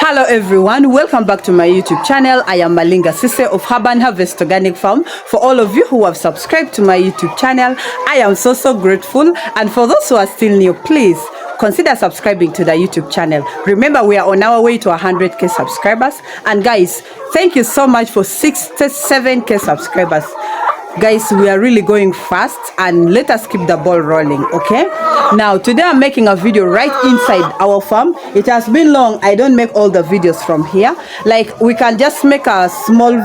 Hello everyone, welcome back to my YouTube channel. I am Malinga Sise of Urban Harvest Organic Farm. For all of you who have subscribed to my YouTube channel, I am so grateful. And for those who are still new, please consider subscribing to the YouTube channel. Remember, we are on our way to 100k subscribers. And guys, thank you so much for 67k subscribers. Guys, we are really going fast, and let us keep the ball rolling. Okay, now today I'm making a video right inside our farm. It has been long. I don't make all the videos from here. Like, we can just make a small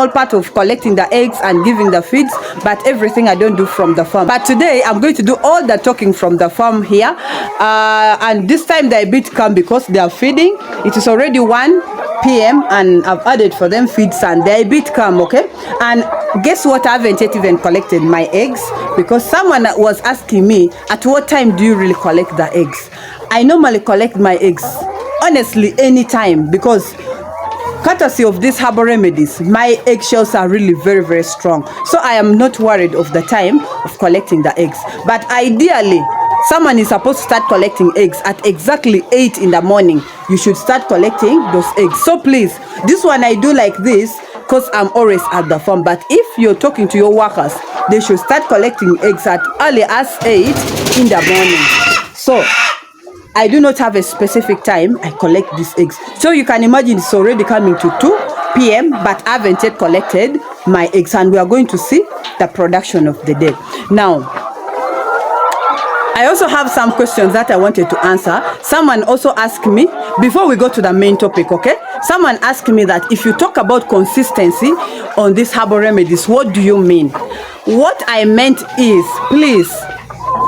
part of collecting the eggs and giving the feeds, but everything I don't do from the farm. But today I'm going to do all the talking from the farm here, and this time they're a bit calm because they are feeding. It is already 1 p.m. and I've added for them feeds, and they're a bit calm. Okay, and guess what? I haven't yet even collected my eggs, because someone was asking me, at what time do you really collect the eggs? I normally collect my eggs, honestly, anytime, because courtesy of these herbal remedies, my eggshells are really very strong. So I am not worried of the time of collecting the eggs. But ideally, someone is supposed to start collecting eggs at exactly 8 in the morning. You should start collecting those eggs. So please, this one I do like this because I'm always at the farm. But if you're talking to your workers, they should start collecting eggs at early as 8 in the morning. So I do not have a specific time I collect these eggs. So you can imagine it's already coming to 2 p.m. but I haven't yet collected my eggs, and we are going to see the production of the day. Now, I also have some questions that I wanted to answer. Someone also asked me, before we go to the main topic, okay? Someone asked me that if you talk about consistency on these herbal remedies, what do you mean? What I meant is, please,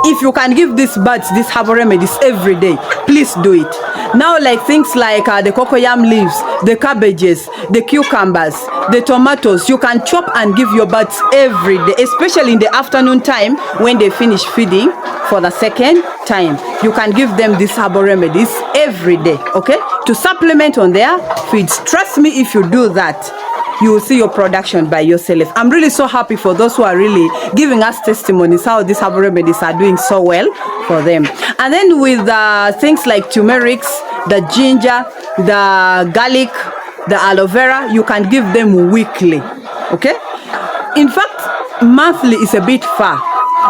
if you can give these birds these herbal remedies every day, please do it. Now, like things like the cocoyam leaves, the cabbages, the cucumbers, the tomatoes, you can chop and give your birds every day, especially in the afternoon time when they finish feeding for the second time. You can give them these herbal remedies every day, okay, to supplement on their feeds. Trust me, if you do that, you will see your production by yourself. I'm really so happy for those who are really giving us testimonies how these herbal remedies are doing so well for them. And then with things like turmerics, the ginger, the garlic, the aloe vera, you can give them weekly, okay? In fact, monthly is a bit far,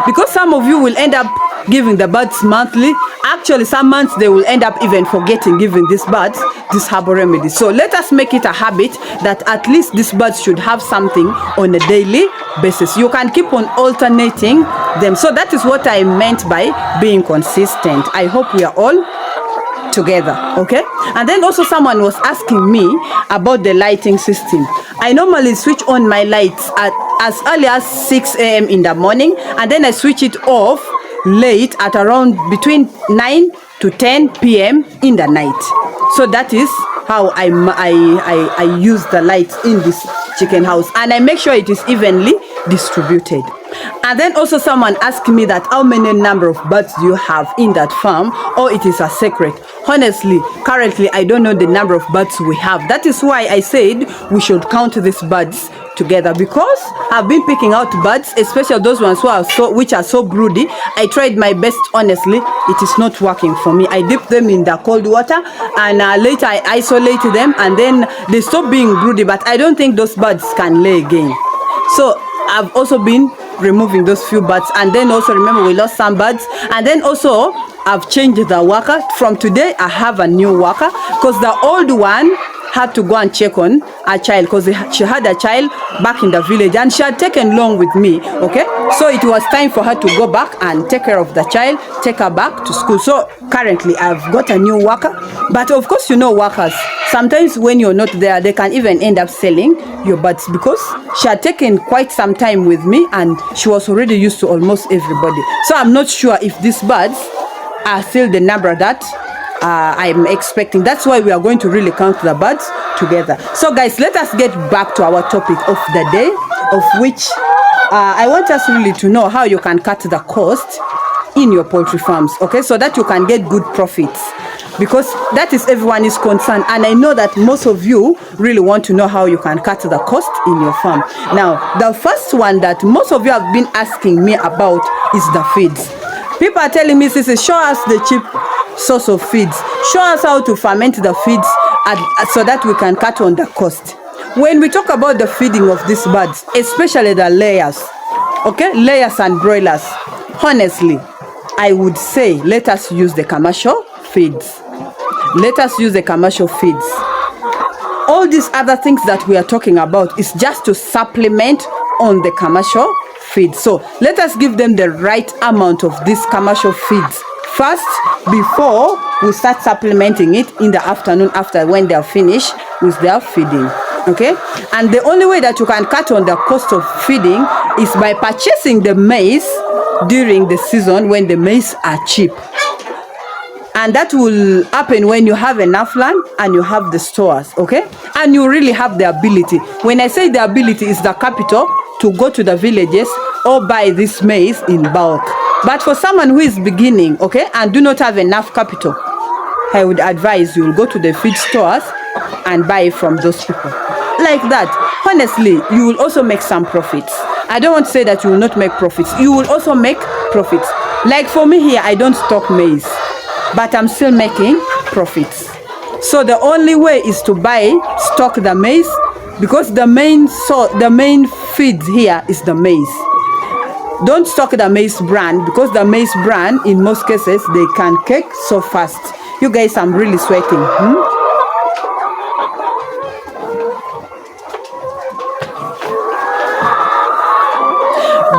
because some of you will end up giving the birds monthly. Actually, some months they will end up even forgetting giving these birds this herbal remedy. So let us make it a habit that at least these birds should have something on a daily basis. You can keep on alternating them. So that is what I meant by being consistent. I hope we are all together, okay? And then also someone was asking me about the lighting system. I normally switch on my lights at as early as 6 a.m. in the morning, and then I switch it off late at around between 9 to 10 p.m. in the night. So that is how I use the lights in this chicken house, and I make sure it is evenly distributed. And then also someone asked me that how many number of birds do you have in that farm, or it is a secret. Honestly, currently I don't know the number of birds we have. That is why I said we should count these birds together, because I've been picking out birds, especially those ones which are so broody. I tried my best, honestly, it is not working for me. I dip them in the cold water, and later I isolate them, and then they stop being broody, but I don't think those birds can lay again. So I've also been removing those few birds. And then also remember, we lost some birds. And then also I've changed the worker. From today I have a new worker, because the old one had to go and check on a child, because she had a child back in the village and she had taken long with me, okay? So it was time for her to go back and take care of the child, take her back to school. So currently I've got a new worker. But of course, you know, workers, sometimes when you're not there, they can even end up selling your birds, because she had taken quite some time with me and she was already used to almost everybody. So I'm not sure if these birds are still the number that I'm expecting. That's why we are going to really count the birds together. So guys, let us get back to our topic of the day, of which I want us really to know how you can cut the cost in your poultry farms, okay, so that you can get good profits, because that is everyone is concerned. And I know that most of you really want to know how you can cut the cost in your farm. Now, the first one that most of you have been asking me about is the feeds. People are telling me, Sissy, show us the cheap source of feeds. Show us how to ferment the feeds so that we can cut on the cost. When we talk about the feeding of these birds, especially the layers, okay, layers and broilers, honestly, I would say let us use the commercial feeds. Let us use the commercial feeds. All these other things that we are talking about is just to supplement on the commercial feeds. So let us give them the right amount of these commercial feeds first before we start supplementing it in the afternoon after when they are finished with their feeding. Okay, and the only way that you can cut on the cost of feeding is by purchasing the maize during the season when the maize are cheap. And that will happen when you have enough land and you have the stores, okay? And you really have the ability. When I say the ability, is the capital to go to the villages or buy this maize in bulk. But for someone who is beginning, okay, and do not have enough capital, I would advise you will go to the feed stores and buy from those people. Like that, honestly, you will also make some profits. I don't want to say that you will not make profits. You will also make profits. Like for me here, I don't stock maize, but I'm still making profits. So the only way is to stock the maize, because the main feed here is the maize. Don't stock the maize bran, because the maize bran, in most cases, they can cake so fast. You guys, I'm really sweating.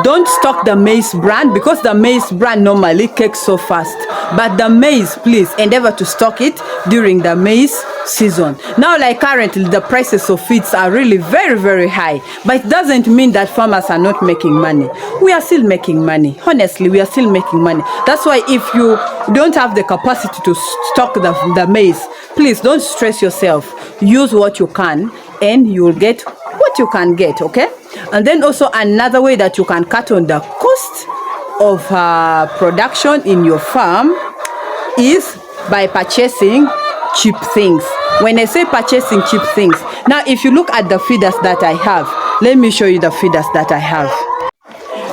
Don't stock the maize bran, because the maize bran normally cakes so fast. But the maize, please endeavor to stock it during the maize season. Now, like currently, the prices of feeds are really very, very high. But it doesn't mean that farmers are not making money. We are still making money. Honestly, we are still making money. That's why if you don't have the capacity to stock the maize, please don't stress yourself. Use what you can and you will get what you can get, okay? And then also another way that you can cut on the cost of production in your farm is by purchasing cheap things. When I say purchasing cheap things, now if you look at the feeders that I have, let me show you the feeders that I have.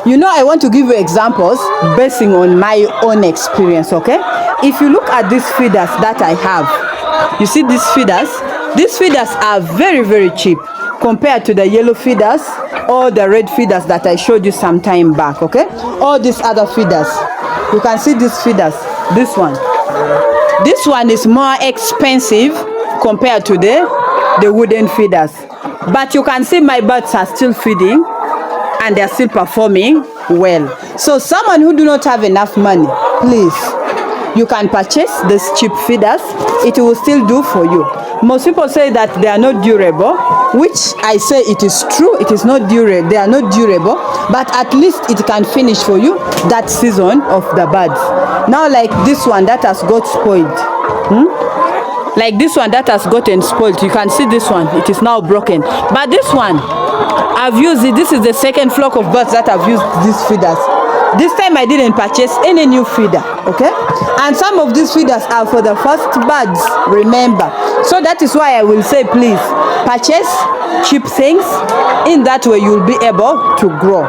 You know, I want to give you examples basing on my own experience, okay? If you look at these feeders that I have, you see these feeders are very, very cheap compared to the yellow feeders or the red feeders that I showed you some time back, okay? All these other feeders, you can see these feeders. This one is more expensive compared to the wooden feeders, but you can see my birds are still feeding and they're still performing well. So someone who do not have enough money, please, you can purchase these cheap feeders. It will still do for you. Most people say that they are not durable, which I say it is true. It is not durable. They are not durable, but at least it can finish for you that season of the birds. Now, like this one that has got spoiled, like this one that has gotten spoiled, you can see this one. It is now broken. But this one, I've used it. This is the second flock of birds that I've used these feeders. This time I didn't purchase any new feeder, okay? And some of these feeders are for the first birds, remember. So that is why I will say, please, purchase cheap things. In that way, you'll be able to grow.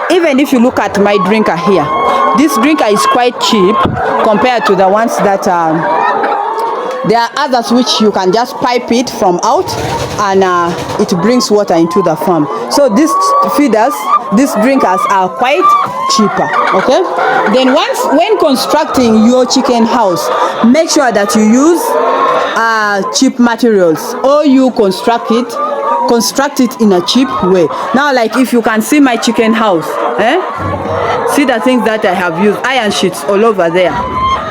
Even if you look at my drinker here, this drinker is quite cheap compared to the ones that there are others which you can just pipe it from out and it brings water into the farm. So these feeders, these drinkers are quite cheaper, okay? Then when constructing your chicken house, make sure that you use cheap materials, or you construct it in a cheap way. Now, like if you can see my chicken house, see the things that I have used, iron sheets all over there.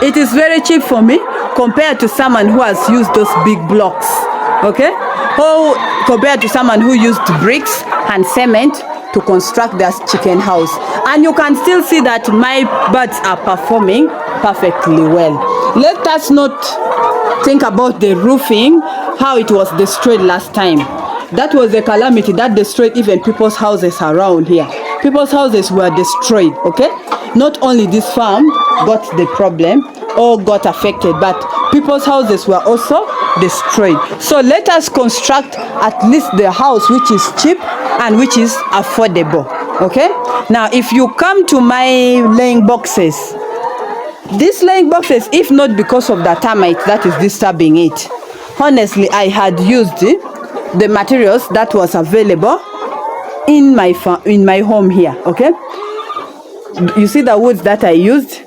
It is very cheap for me compared to someone who has used those big blocks, okay? Or compared to someone who used bricks and cement to construct their chicken house. And you can still see that my birds are performing perfectly well. Let us not think about the roofing, how it was destroyed last time. That was a calamity that destroyed even people's houses around here. People's houses were destroyed, okay? Not only this farm got the problem or got affected, but people's houses were also destroyed. So let us construct at least the house which is cheap and which is affordable, okay? Now, if you come to my laying boxes, These laying boxes, if not because of the termite that is disturbing it, honestly, I had used the materials that was available in my home here. Okay, you see the woods that I used.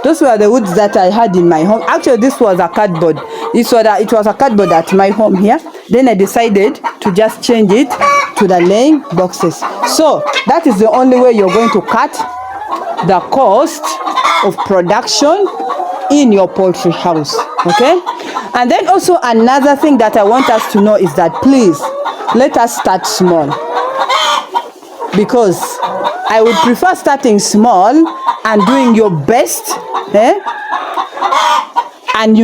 Those were the woods that I had in my home. Actually, this was a cardboard. It was a cardboard at my home here. Then I decided to just change it to the laying boxes. So that is the only way you're going to cut the cost of production in your poultry house. Okay? And then also another thing that I want us to know is that please let us start small, because I would prefer starting small and doing your best, and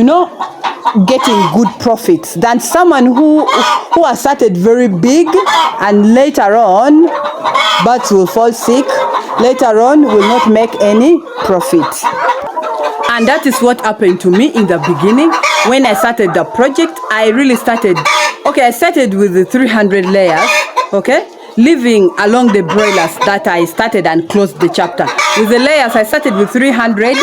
getting good profits than someone who has started very big and later on birds will fall sick, later on will not make any profit. And that is what happened to me in the beginning. When I started the project, I started with the 300 layers, okay, living along the broilers that I started and closed the chapter. With the layers, I started with 300.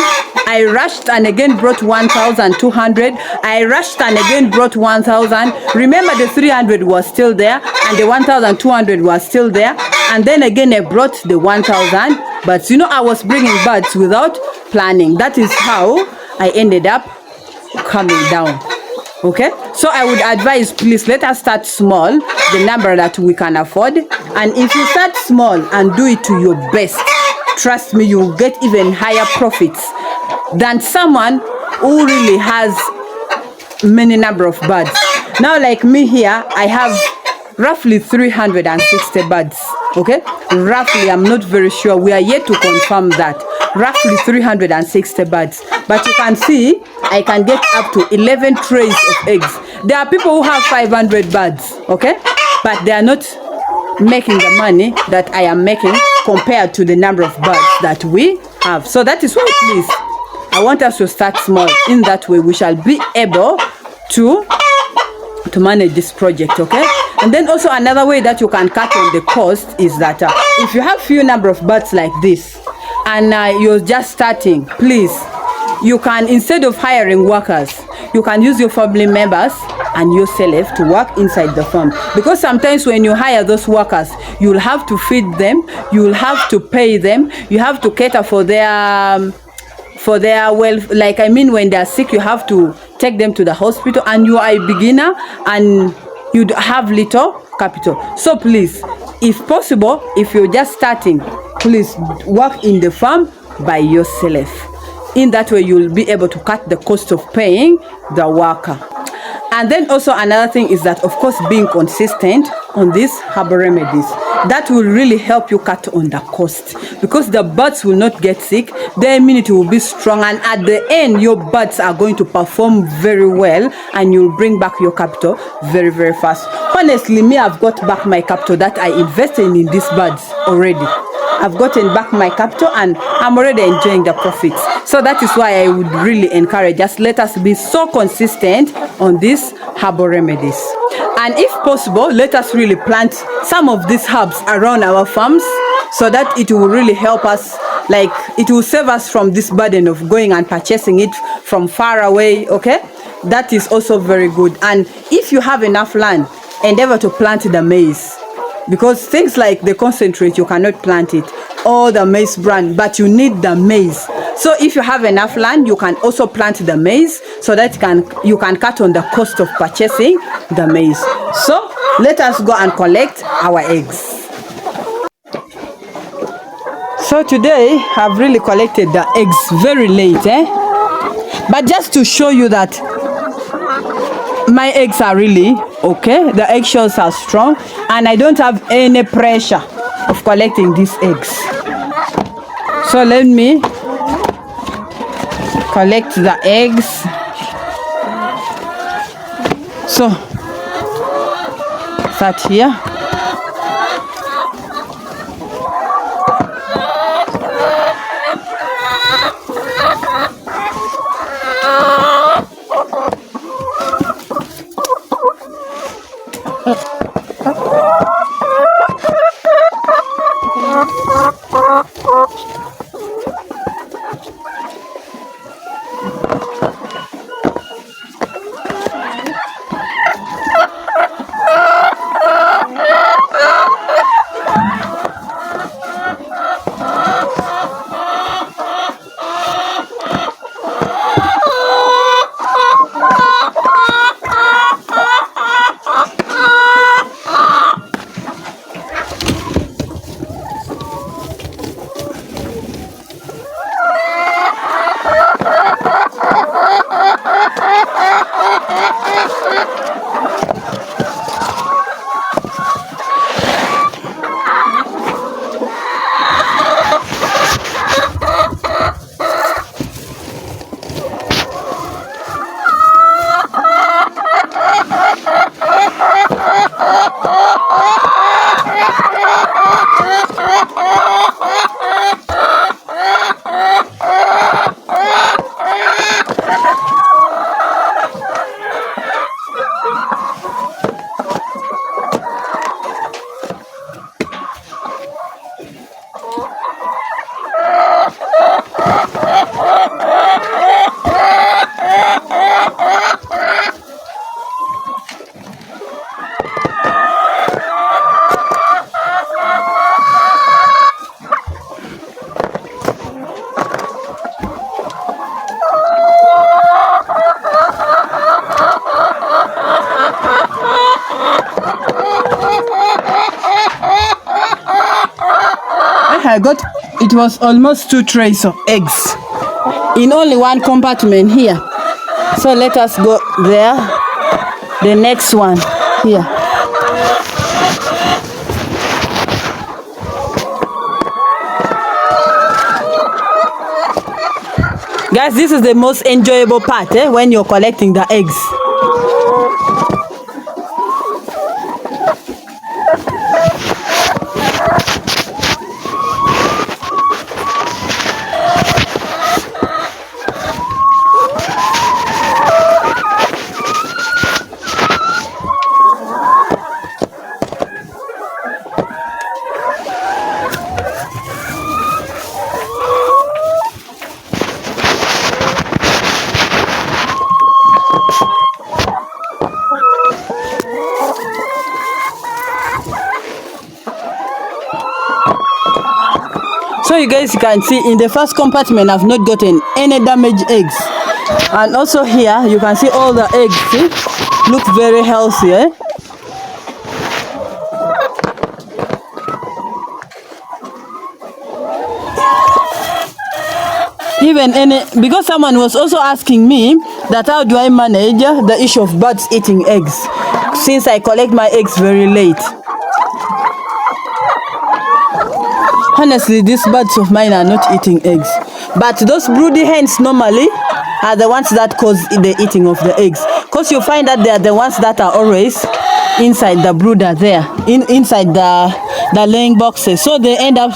I rushed and again brought 1,200. I rushed and again brought 1,000. Remember, the 300 was still there and the 1,200 was still there. And then again, I brought the 1,000. But I was bringing birds without planning. That is how I ended up coming down. Okay, so I would advise, please let us start small, the number that we can afford. And if you start small and do it to your best, trust me, you will get even higher profits than someone who really has many number of birds. Now, like me here, I have roughly 360 birds. Okay, roughly, I'm not very sure. We are yet to confirm that. Roughly 360 birds. But you can see, I can get up to 11 trays of eggs. There are people who have 500 birds, okay? But they are not making the money that I am making compared to the number of birds that we have. So that is why, please, I want us to start small. In that way, we shall be able to manage this project, okay? And then also another way that you can cut on the cost is that if you have few number of birds like this and you're just starting, please, you can, instead of hiring workers, you can use your family members and yourself to work inside the farm. Because sometimes when you hire those workers, you'll have to feed them, you'll have to pay them, you have to cater for their wealth. Like, I mean, when they're sick, you have to take them to the hospital, and you are a beginner and you have little capital. So please, if possible, if you're just starting, please work in the farm by yourself. In that way, you'll be able to cut the cost of paying the worker. And then also another thing is that, of course, being consistent on these herbal remedies, that will really help you cut on the cost, because the birds will not get sick, their immunity will be strong, and at the end, your birds are going to perform very well, and you'll bring back your capital very, very fast. Honestly, me, I've got back my capital that I invested in these birds already. I've gotten back my capital and I'm already enjoying the profits. So that is why I would really encourage us, let us be so consistent on these herbal remedies. And if possible, let us really plant some of these herbs around our farms so that it will really help us, like it will save us from this burden of going and purchasing it from far away, okay? That is also very good. And if you have enough land, endeavor to plant the maize. Because things like the concentrate, you cannot plant it, or the maize bran, but you need the maize. So if you have enough land, you can also plant the maize so that you can cut on the cost of purchasing the maize. So let us go and collect our eggs. So today I've really collected the eggs very late, but just to show you that my eggs are really okay, the eggshells are strong, and I don't have any pressure of collecting these eggs. So let me collect the eggs. So start here. I got, it was almost 2 trays of eggs in only one compartment here. So let us go there. The next one here. Guys, this is the most enjoyable part when you're collecting the eggs. So you guys can see in the first compartment I've not gotten any damaged eggs, and also here you can see all the eggs, see? Look very healthy, eh? Even because someone was also asking me that how do I manage the issue of birds eating eggs since I collect my eggs very late. Honestly, these birds of mine are not eating eggs, but those broody hens normally are the ones that cause the eating of the eggs, because you find that they are the ones that are always inside the brooder there, inside the laying boxes, so they end up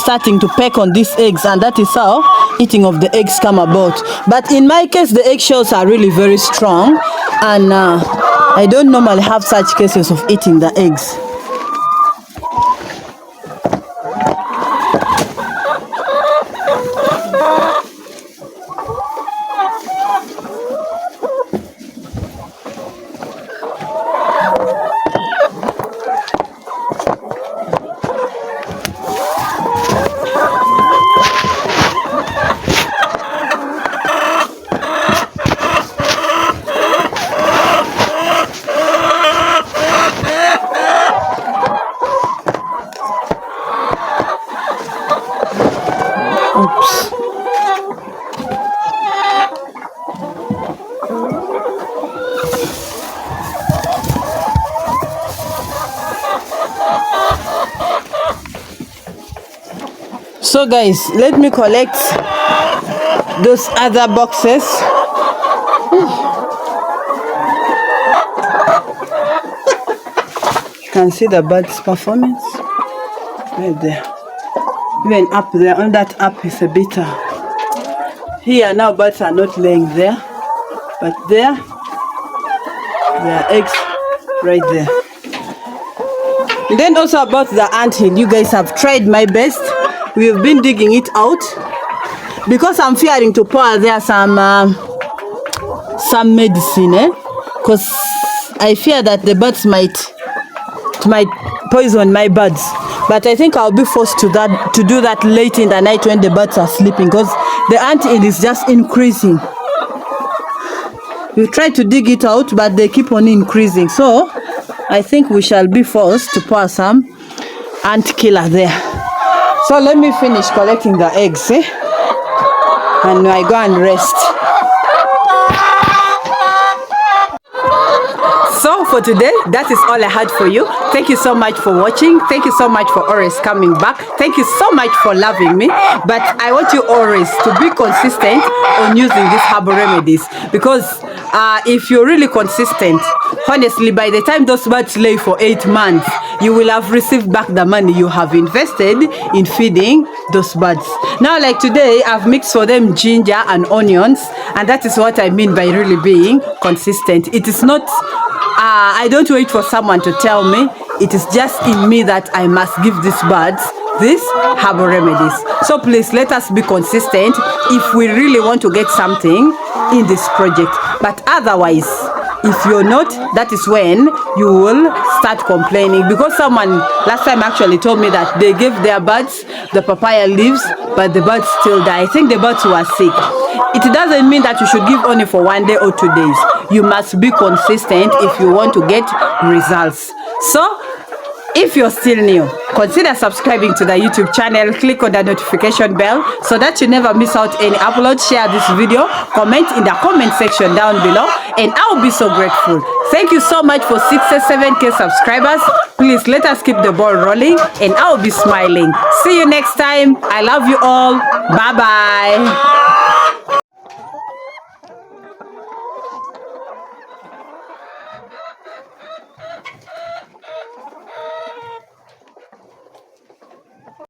starting to peck on these eggs, and that is how eating of the eggs come about. But in my case, the eggshells are really very strong, and I don't normally have such cases of eating the eggs. Oops. So guys, let me collect those other boxes. You can see the bird's performance right there. Even up there, on that up is a bit here now birds are not laying there, but there are eggs right there. And then also about the anthill, you guys have tried my best. We've been digging it out because I'm fearing to pour there some medicine, because I fear that the birds might poison my birds. But I think I'll be forced to do that late in the night when the birds are sleeping, because the anthill is just increasing. We try to dig it out, but they keep on increasing. So I think we shall be forced to pour some ant killer there. So let me finish collecting the eggs, and I go and rest. So for today, that is all I had for you. Thank you so much for watching. Thank you so much for always coming back. Thank you so much for loving me. But I want you always to be consistent on using these herbal remedies, because if you're really consistent, honestly, by the time those birds lay for 8 months, you will have received back the money you have invested in feeding those birds. Now, like today, I've mixed for them ginger and onions, and that is what I mean by really being consistent. It is not I don't wait for someone to tell me. It is just in me that I must give these birds these herbal remedies. So please, let us be consistent if we really want to get something in this project. But otherwise, if you're not, that is when you will start complaining. Because someone last time actually told me that they gave their birds the papaya leaves, but the birds still die. I think the birds were sick. It doesn't mean that you should give only for 1 day or 2 days. You must be consistent if you want to get results. So if you're still new, consider subscribing to the YouTube channel. Click on the notification bell so that you never miss out any upload. Share this video, comment in the comment section down below, and I'll be so grateful. Thank you so much for 67K subscribers. Please let us keep the ball rolling, and I'll be smiling. See you next time. I love you all. Bye bye.